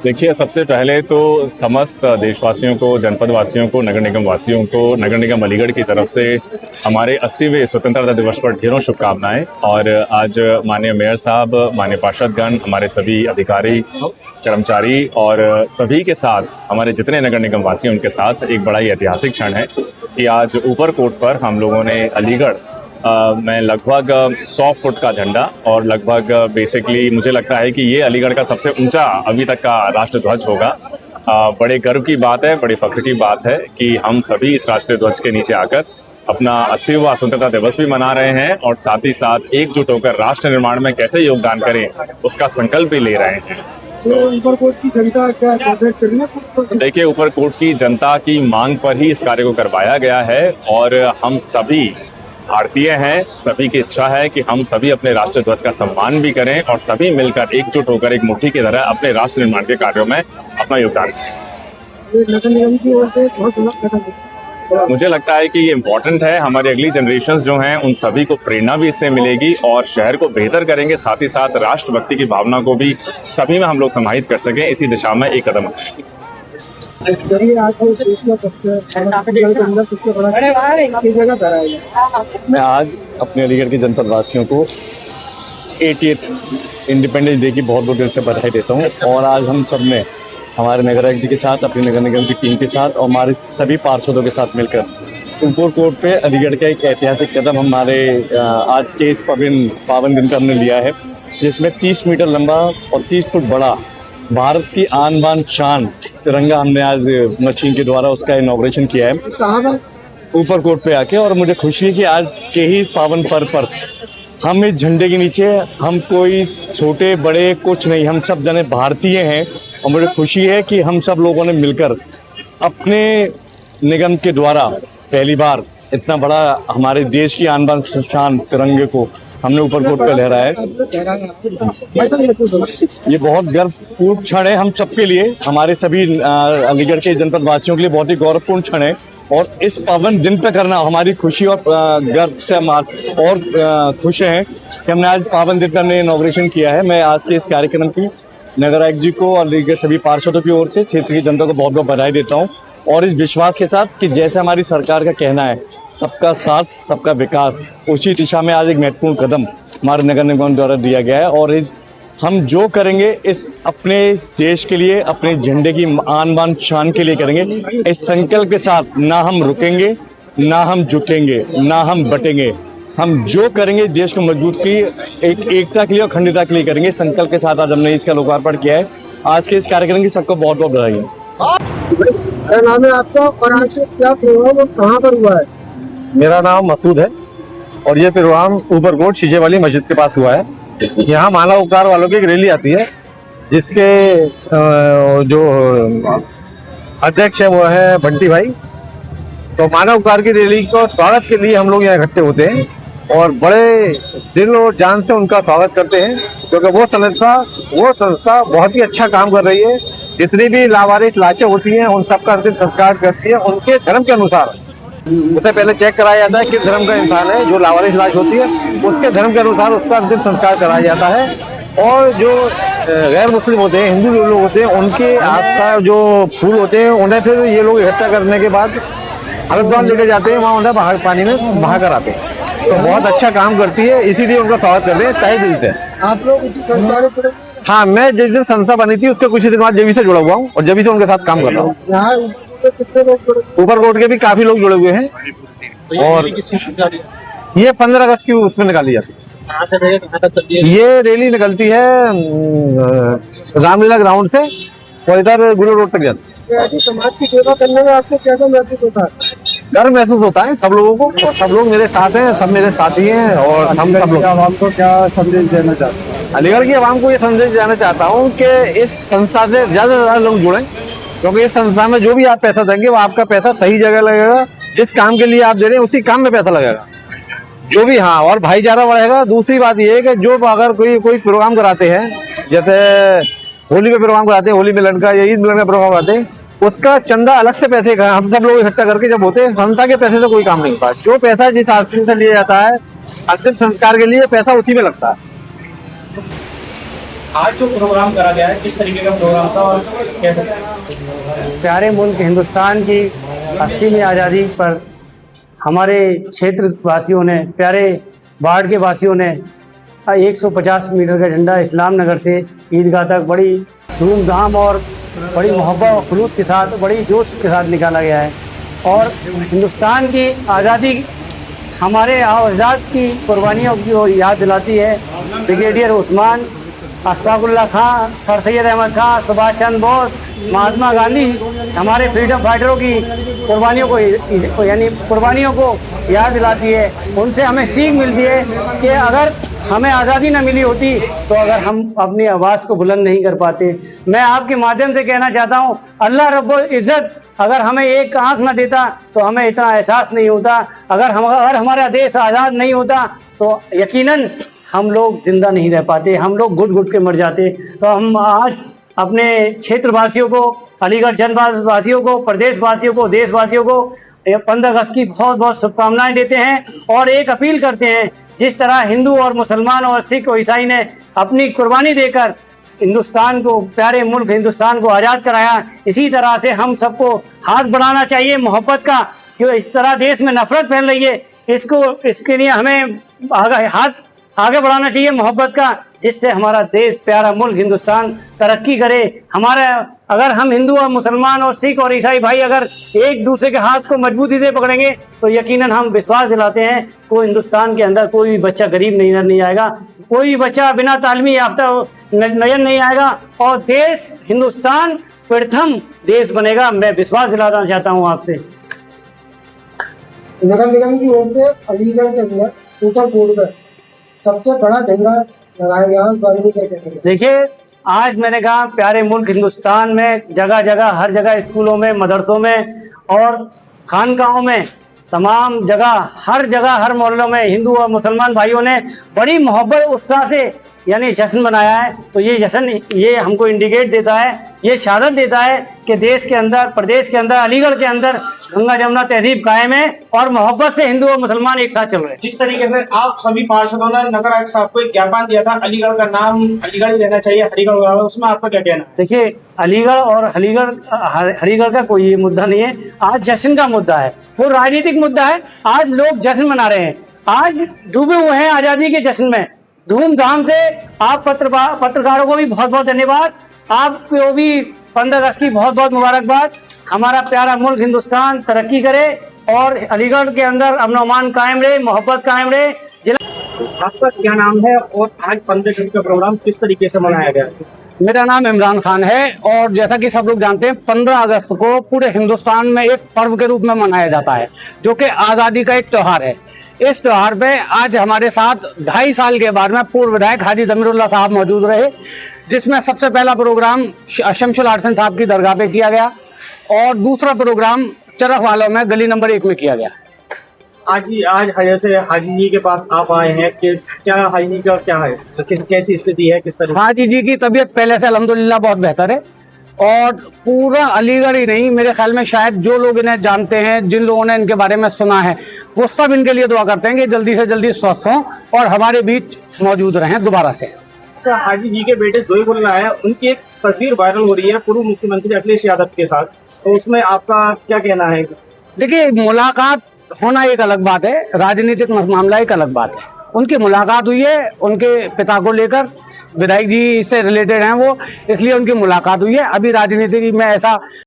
देखिए, सबसे पहले तो समस्त देशवासियों को, जनपद वासियों को, नगर निगम वासियों को, नगर निगम अलीगढ़ की तरफ से हमारे 80वें स्वतंत्रता दिवस पर ढेरों शुभकामनाएं। और आज माननीय मेयर साहब, माननीय पार्षदगण, हमारे सभी अधिकारी, कर्मचारी और सभी के साथ, हमारे जितने नगर निगम वासी हैं उनके साथ एक बड़ा ही ऐतिहासिक क्षण है कि आज ऊपरकोट पर हम लोगों ने अलीगढ़ में लगभग 100 फुट का झंडा और लगभग बेसिकली मुझे लगता है कि ये अलीगढ़ का सबसे ऊंचा अभी तक का राष्ट्र ध्वज होगा। बड़े गर्व की बात है, बड़ी फख्र की बात है कि हम सभी इस राष्ट्रीय ध्वज के नीचे आकर अपना 80वां स्वतंत्रता दिवस भी मना रहे हैं और साथ ही साथ एकजुट होकर राष्ट्र निर्माण में कैसे योगदान करें उसका संकल्प भी ले रहे हैं। तो ऊपरकोट की जनता क्या कोऑपरेट कर रही है? देखिए, ऊपरकोट की जनता की मांग पर ही इस कार्य को करवाया गया है और हम सभी भारतीय हैं, सभी की इच्छा है कि हम सभी अपने राष्ट्रीय ध्वज का सम्मान भी करें और सभी मिलकर एकजुट होकर एक मुट्ठी की तरह अपने राष्ट्र निर्माण के कार्यों में अपना योगदान ये नगर निगम की ओर से बहुत बड़ा कदम है। मुझे लगता है कि ये इम्पोर्टेंट है। हमारी अगली जनरेशन्स जो हैं उन सभी को प्रेरणा भी इससे मिलेगी और शहर को बेहतर करेंगे, साथ ही साथ राष्ट्रभक्ति की भावना को भी सभी में हम लोग समाहित कर सकें, इसी दिशा में एक कदम है। मैं आज अपने अलीगढ़ के जनपद वासियों को 80th इंडिपेंडेंस डे की बहुत बहुत दिल से बधाई देता हूँ। और आज हम सब ने हमारे नगर आयुक्त जी के साथ, अपने नगर निगम की टीम के साथ और हमारे सभी पार्षदों के साथ मिलकर ऊपरकोट पे अलीगढ़ का एक ऐतिहासिक कदम हमारे आज के इस पावन दिन पर हमने लिया है, जिसमें 30 मीटर लंबा और 30 फुट बड़ा भारत की आन बान शान तिरंगा हमने आज मशीन के द्वारा उसका इनॉग्रेशन किया है ऊपरकोट पे आके। और मुझे खुशी है कि आज के ही इस पावन पर्व पर हम इस झंडे के नीचे, हम कोई छोटे बड़े कुछ नहीं, हम सब जने भारतीय हैं। और मुझे खुशी है कि हम सब लोगों ने मिलकर अपने निगम के द्वारा पहली बार इतना बड़ा हमारे देश की आन बान शान तिरंगे को हमने ऊपरकोट पे लहराया है। ये बहुत गर्वपूर्ण क्षण है हम सबके लिए, हमारे सभी अलीगढ़ के जनपद वासियों के लिए बहुत ही गौरवपूर्ण क्षण है। और इस पावन दिन पे करना हमारी खुशी और गर्व से हम और खुश हैं कि हमने आज पावन दिन पे हमने इनॉग्रेशन किया है। मैं आज के इस कार्यक्रम की नगर आयुक्त जी को और अलीगढ़ सभी पार्षदों की ओर से क्षेत्र की जनता को बहुत बहुत बधाई देता हूँ और इस विश्वास के साथ कि जैसे हमारी सरकार का कहना है सबका साथ सबका विकास, उसी दिशा में आज एक महत्वपूर्ण कदम हमारे नगर निगम द्वारा दिया गया है। और हम जो करेंगे इस अपने देश के लिए, अपने झंडे की आन बान शान के लिए करेंगे। इस संकल्प के साथ ना हम रुकेंगे, ना हम झुकेंगे, ना हम बटेंगे। हम जो करेंगे देश को मजबूत की एकता के लिए और अखंडता के लिए करेंगे। संकल्प के साथ आज हमने इसका लोकार्पण किया है। आज के इस कार्यक्रम की सबको बहुत बहुत बधाई है। क्या नाम है आपका और आज क्या प्रोग्राम और कहाँ पर हुआ है? मेरा नाम मसूद है और ये प्रोग्राम ऊपरकोट शीशे वाली मस्जिद के पास हुआ है। यहाँ मानव उपकार वालों की एक रैली आती है जिसके जो अध्यक्ष है वो है बंटी भाई। तो मानव उपकार की रैली को स्वागत के लिए हम लोग यहाँ इकट्ठे होते हैं और बड़े दिल और जान से उनका स्वागत करते हैं, क्योंकि वो संस्था बहुत ही अच्छा काम कर रही है। जितनी भी लावारिस लाशें होती हैं उन सबका अंतिम संस्कार करती है उनके धर्म के अनुसार। उससे पहले चेक कराया जाता है किस धर्म का इंसान है। जो लावारिस लाश होती है उसके धर्म के अनुसार उसका अंतिम संस्कार कराया जाता है। और जो गैर मुस्लिम होते हैं, हिंदू लोग होते हैं, उनके आसपास जो फूल होते हैं उन्हें फिर ये लोग इकट्ठा करने के बाद हरिद्वार लेके जाते हैं, वहाँ उन्हें बाहर पानी में बहा कर आते हैं। तो बहुत अच्छा काम करती है, इसीलिए उनका स्वागत करते हैं तहे दिल से। आप लोग हाँ, मैं जिस दिन संस्था बनी थी उसके कुछ ही दिन बाद जेबी से जुड़ा हुआ हूँ और जेबी से उनके साथ काम कर रहा हूँ। यहाँ कितने लोग जुड़े? ऊपरकोट के भी काफी लोग जुड़े हुए हैं। और ये 15 अगस्त की उसमें निकाली जाती है। ये रैली निकलती है रामलीला ग्राउंड से और इधर गुरु रोड तक जाती है। समाज की सेवा करने में आपको क्या महसूस होता है? गर्व महसूस होता है सब लोगों को, और सब लोग मेरे साथ हैं, सब मेरे साथी हैं। और हम सब लोग आपको क्या संदेश देना चाहते हैं? अलीगढ़ की आवाम को ये संदेश देना चाहता हूँ कि इस संस्था से ज्यादा से ज्यादा लोग जुड़ें, क्योंकि इस संस्था में जो भी आप पैसा देंगे वो आपका पैसा सही जगह लगेगा। जिस काम के लिए आप दे रहे हैं उसी काम में पैसा लगेगा जो भी। हाँ, और भाईचारा बढ़ेगा। दूसरी बात ये है कि जो अगर कोई प्रोग्राम कराते हैं, जैसे होली पे प्रोग्राम कराते हैं, होली मिलन का या ईद मिलन का प्रोग्राम कराते हैं, उसका चंदा अलग से पैसे का हम सब लोग इकट्ठा करके जब होते हैं, संस्था के पैसे से कोई काम नहीं होता। जो पैसा जिस आश्रम से लिया जाता है अंतिम संस्कार के लिए, पैसा उसी में लगता है। आज जो प्रोग्राम करा गया है किस तरीके का प्रोग्राम था और कैसे? प्यारे मुल्क हिंदुस्तान की 80वीं आज़ादी पर हमारे क्षेत्र वासियों ने, प्यारे बाढ़ के वासियों ने 150 मीटर का झंडा इस्लाम नगर से ईदगाह तक बड़ी धूमधाम और बड़ी मोहब्बत और खुलूस के साथ, बड़ी जोश के साथ निकाला गया है। और हिंदुस्तान की आज़ादी हमारे आज़ाद की कुर्बानियों की याद दिलाती है। ब्रिगेडियर उस्मान, अशफाकुल्लाह खां, सर सैयद अहमद खां, सुभाष चंद्र बोस, महात्मा गांधी, हमारे फ्रीडम फाइटरों की कुर्बानियों को यानी कुर्बानियों को याद दिलाती है। उनसे हमें सीख मिलती है कि अगर हमें आज़ादी न मिली होती तो अगर हम अपनी आवाज़ को बुलंद नहीं कर पाते। मैं आपके माध्यम से कहना चाहता हूँ, अल्लाह रब्बुल इज़्ज़त अगर हमें एक आँख न देता तो हमें इतना एहसास नहीं होता। अगर हमारा देश आज़ाद नहीं होता तो यकीनन हम लोग जिंदा नहीं रह पाते, हम लोग घुट घुट के मर जाते। तो हम आज अपने क्षेत्रवासियों को, अलीगढ़ जनपद वासियों को, प्रदेश वासियों को, देशवासियों को 15 अगस्त की बहुत बहुत शुभकामनाएं देते हैं और एक अपील करते हैं, जिस तरह हिंदू और मुसलमान और सिख और ईसाई ने अपनी कुर्बानी देकर हिंदुस्तान को, प्यारे मुल्क हिंदुस्तान को आज़ाद कराया, इसी तरह से हम सबको हाथ बढ़ाना चाहिए मोहब्बत का। जो इस तरह देश में नफरत फैल रही है, इसके लिए हमें हाथ आगे बढ़ाना चाहिए मोहब्बत का, जिससे हमारा देश, प्यारा मुल्क हिंदुस्तान तरक्की करे। अगर हम हिंदू और मुसलमान और सिख और ईसाई भाई अगर एक दूसरे के हाथ को मजबूती से पकड़ेंगे तो यकीनन हम विश्वास दिलाते हैं को हिंदुस्तान के अंदर कोई भी बच्चा गरीब नहीं आएगा, कोई भी बच्चा बिना तालीमी याफ्ता नजर नहीं आएगा और देश हिंदुस्तान प्रथम देश बनेगा। मैं विश्वास दिलाना चाहता हूँ आपसे। नगर निगम की ओर से अलीगढ़ के अंदर ऊपर बोर्ड पर सबसे बड़ा झंडा लगाया गया, उस बारे में क्या कहते हैं? देखिए, आज मैंने कहा प्यारे मुल्क हिंदुस्तान में जगह जगह, हर जगह, स्कूलों में, मदरसों में और खानकाहों में, तमाम जगह, हर मोहल्लों में हिंदू और मुसलमान भाइयों ने बड़ी मोहब्बत उत्साह से यानी जश्न मनाया है। तो ये जश्न ये हमको इंडिकेट देता है, ये शहादत देता है कि देश के अंदर, प्रदेश के अंदर, अलीगढ़ के अंदर गंगा जमुना तहजीब कायम है और मोहब्बत से हिंदू और मुसलमान एक साथ चल रहे हैं। जिस तरीके से आप सभी पार्षदों ने नगर आयुक्त साहब को एक ज्ञापन दिया था, अलीगढ़ का नाम अलीगढ़ ही रहना चाहिए, हरिगढ़, उसमें आपका क्या कहना है? देखिए, अलीगढ़ और हरिगढ़ का कोई मुद्दा नहीं है, आज जश्न का मुद्दा है, वो राजनीतिक मुद्दा है। आज लोग जश्न मना रहे हैं, आज डूबे हुए हैं आज़ादी के जश्न में, धूमधाम से। आप पत्रकारों को भी बहुत बहुत धन्यवाद, आपको भी 15 अगस्त की बहुत बहुत मुबारकबाद। हमारा प्यारा मुल्क हिंदुस्तान तरक्की करे और अलीगढ़ के अंदर अमन अमान कायम रहे, मोहब्बत कायम रहे। आपका क्या नाम है और आज 15 अगस्त का प्रोग्राम किस तरीके से मनाया गया? मेरा नाम इमरान खान है और जैसा कि सब लोग जानते हैं 15 अगस्त को पूरे हिंदुस्तान में एक पर्व के रूप में मनाया जाता है, जो कि आज़ादी का एक त्यौहार है। इस त्यौहार पे आज हमारे साथ 2.5 साल के बाद में पूर्व विधायक हाजी ज़मीरुल्लाह साहब मौजूद रहे, जिसमें सबसे पहला प्रोग्राम शमशुल आर्सन साहब की दरगाह पे किया गया और दूसरा प्रोग्राम चरख वालों में गली नंबर 1 में किया गया। आज जैसे हाजी जी के पास आप आए हैं कि क्या हाजी जी का क्या है, कैसी स्थिति है, किस तरह? हाजी जी की तबीयत पहले से अल्हम्दुलिल्लाह बहुत बेहतर है और पूरा अलीगढ़ ही नहीं, मेरे ख्याल में शायद जो लोग इन्हें जानते हैं, जिन लोगों ने इनके बारे में सुना है, वो सब इनके लिए दुआ करते हैं कि जल्दी से जल्दी स्वस्थ हों और हमारे बीच मौजूद रहें दोबारा से। तो हाजी जी के बेटे जोईबुल्लाह है, उनकी एक तस्वीर वायरल हो रही है पूर्व मुख्यमंत्री अखिलेश यादव के साथ, तो उसमें आपका क्या कहना है? देखिए, मुलाकात होना एक अलग बात है, राजनीतिक मामला एक अलग बात है। उनकी मुलाकात हुई है, उनके पिता को लेकर, विधायक जी से रिलेटेड हैं वो, इसलिए उनकी मुलाकात हुई है। अभी राजनीति में ऐसा